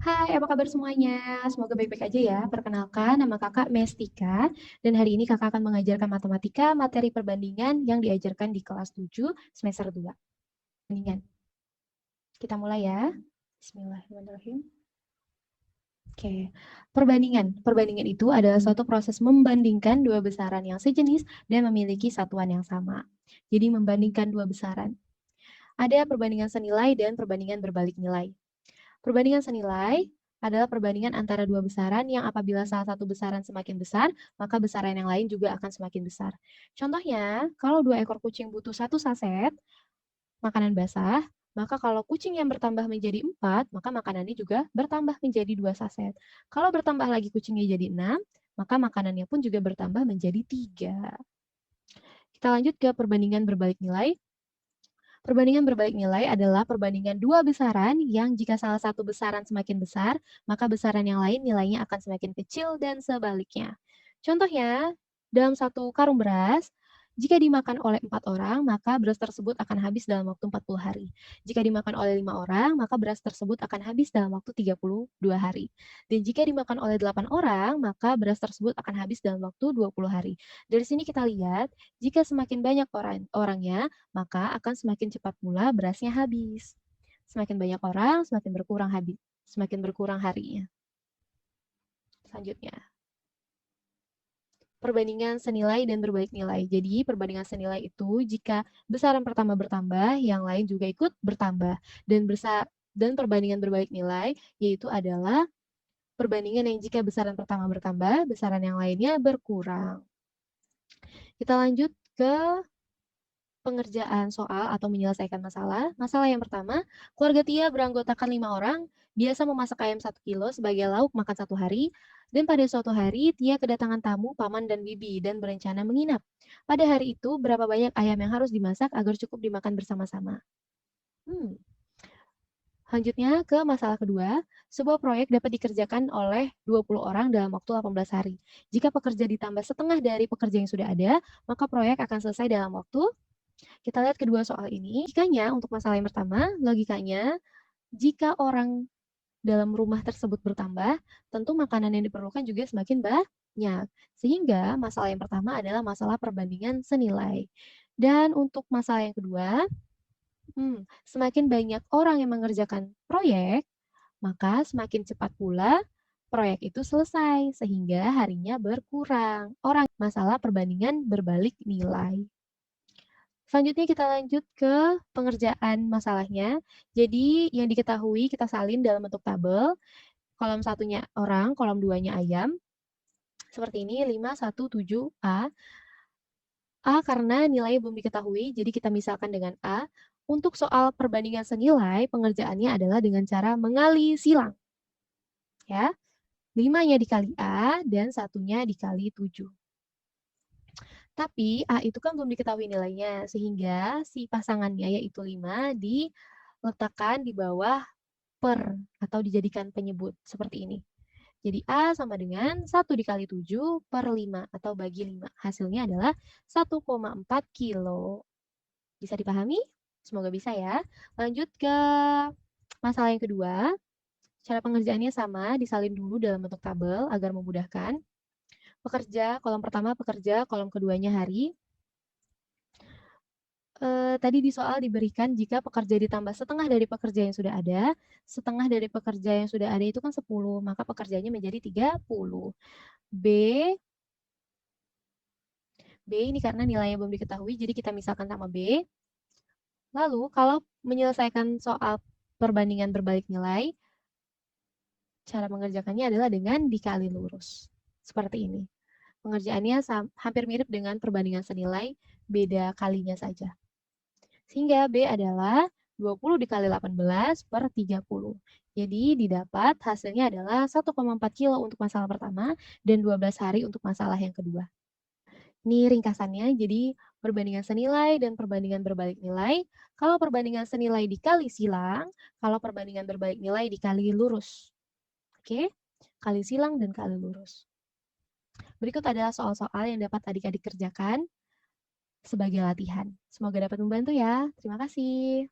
Hai, apa kabar semuanya? Semoga baik-baik aja ya. Perkenalkan, nama kakak Mestika, dan hari ini kakak akan mengajarkan matematika materi perbandingan yang diajarkan di kelas 7 semester 2. Perbandingan. Kita mulai ya. Bismillahirrahmanirrahim. Oke, perbandingan. Perbandingan itu adalah suatu proses membandingkan dua besaran yang sejenis dan memiliki satuan yang sama. Jadi membandingkan dua besaran. Ada perbandingan senilai dan perbandingan berbalik nilai. Perbandingan senilai adalah perbandingan antara dua besaran yang apabila salah satu besaran semakin besar, maka besaran yang lain juga akan semakin besar. Contohnya, kalau 2 ekor kucing butuh 1 saset makanan basah, maka kalau kucing yang bertambah menjadi 4, maka makanannya juga bertambah menjadi 2 saset. Kalau bertambah lagi kucingnya jadi 6, maka makanannya pun juga bertambah menjadi 3. Kita lanjut ke perbandingan berbalik nilai. Perbandingan berbalik nilai adalah perbandingan dua besaran yang jika salah satu besaran semakin besar, maka besaran yang lain nilainya akan semakin kecil dan sebaliknya. Contohnya, dalam satu karung beras, jika dimakan oleh 4 orang, maka beras tersebut akan habis dalam waktu 40 hari. Jika dimakan oleh 5 orang, maka beras tersebut akan habis dalam waktu 32 hari. Dan jika dimakan oleh 8 orang, maka beras tersebut akan habis dalam waktu 20 hari. Dari sini kita lihat, jika semakin banyak orangnya, maka akan semakin cepat pula berasnya habis. Semakin banyak orang, semakin berkurang harinya. Selanjutnya, perbandingan senilai dan berbalik nilai. Jadi, perbandingan senilai itu jika besaran pertama bertambah, yang lain juga ikut bertambah. Dan perbandingan berbalik nilai yaitu adalah perbandingan yang jika besaran pertama bertambah, besaran yang lainnya berkurang. Kita lanjut ke pengerjaan soal atau menyelesaikan masalah. Masalah yang pertama, keluarga Tia beranggotakan 5 orang, biasa memasak ayam 1 kilo sebagai lauk makan 1 hari, dan pada suatu hari Tia kedatangan tamu, paman, dan bibi, dan berencana menginap. Pada hari itu, berapa banyak ayam yang harus dimasak agar cukup dimakan bersama-sama? Lanjutnya ke masalah kedua, sebuah proyek dapat dikerjakan oleh 20 orang dalam waktu 18 hari. Jika pekerja ditambah setengah dari pekerja yang sudah ada, maka proyek akan selesai dalam waktu. Kita lihat kedua soal ini. Logikanya untuk masalah yang pertama, logikanya jika orang dalam rumah tersebut bertambah, tentu makanan yang diperlukan juga semakin banyak. Sehingga masalah yang pertama adalah masalah perbandingan senilai. Dan untuk masalah yang kedua, semakin banyak orang yang mengerjakan proyek, maka semakin cepat pula proyek itu selesai, sehingga harinya berkurang. Masalah perbandingan berbalik nilai. Selanjutnya kita lanjut ke pengerjaan masalahnya. Jadi yang diketahui kita salin dalam bentuk tabel. Kolom satunya orang, kolom 2-nya ayam. Seperti ini, 5, 1, 7, A. A karena nilainya belum diketahui, jadi kita misalkan dengan A. Untuk soal perbandingan senilai, pengerjaannya adalah dengan cara mengali silang. Ya, 5-nya dikali A dan 1-nya dikali 7. Tapi A itu kan belum diketahui nilainya, sehingga si pasangannya yaitu 5 diletakkan di bawah per atau dijadikan penyebut seperti ini. Jadi A sama dengan 1 dikali 7 per 5 atau bagi 5. Hasilnya adalah 1,4 kilo. Bisa dipahami? Semoga bisa ya. Lanjut ke masalah yang kedua. Cara pengerjaannya sama, disalin dulu dalam bentuk tabel agar memudahkan. Pekerja, kolom pertama pekerja, kolom keduanya hari. Tadi di soal diberikan jika pekerja ditambah setengah dari pekerja yang sudah ada, setengah dari pekerja yang sudah ada itu kan 10, maka pekerjanya menjadi 30. B ini karena nilainya belum diketahui, jadi kita misalkan sama B. Lalu kalau menyelesaikan soal perbandingan berbalik nilai, cara mengerjakannya adalah dengan dikali lurus. Seperti ini. Pengerjaannya hampir mirip dengan perbandingan senilai, beda kalinya saja. Sehingga B adalah 20 dikali 18 per 30. Jadi didapat hasilnya adalah 1,4 kilo untuk masalah pertama dan 12 hari untuk masalah yang kedua. Ini ringkasannya, jadi perbandingan senilai dan perbandingan berbalik nilai. Kalau perbandingan senilai dikali silang, kalau perbandingan berbalik nilai dikali lurus. Oke, kali silang dan kali lurus. Berikut adalah soal-soal yang dapat adik-adik kerjakan sebagai latihan. Semoga dapat membantu ya. Terima kasih.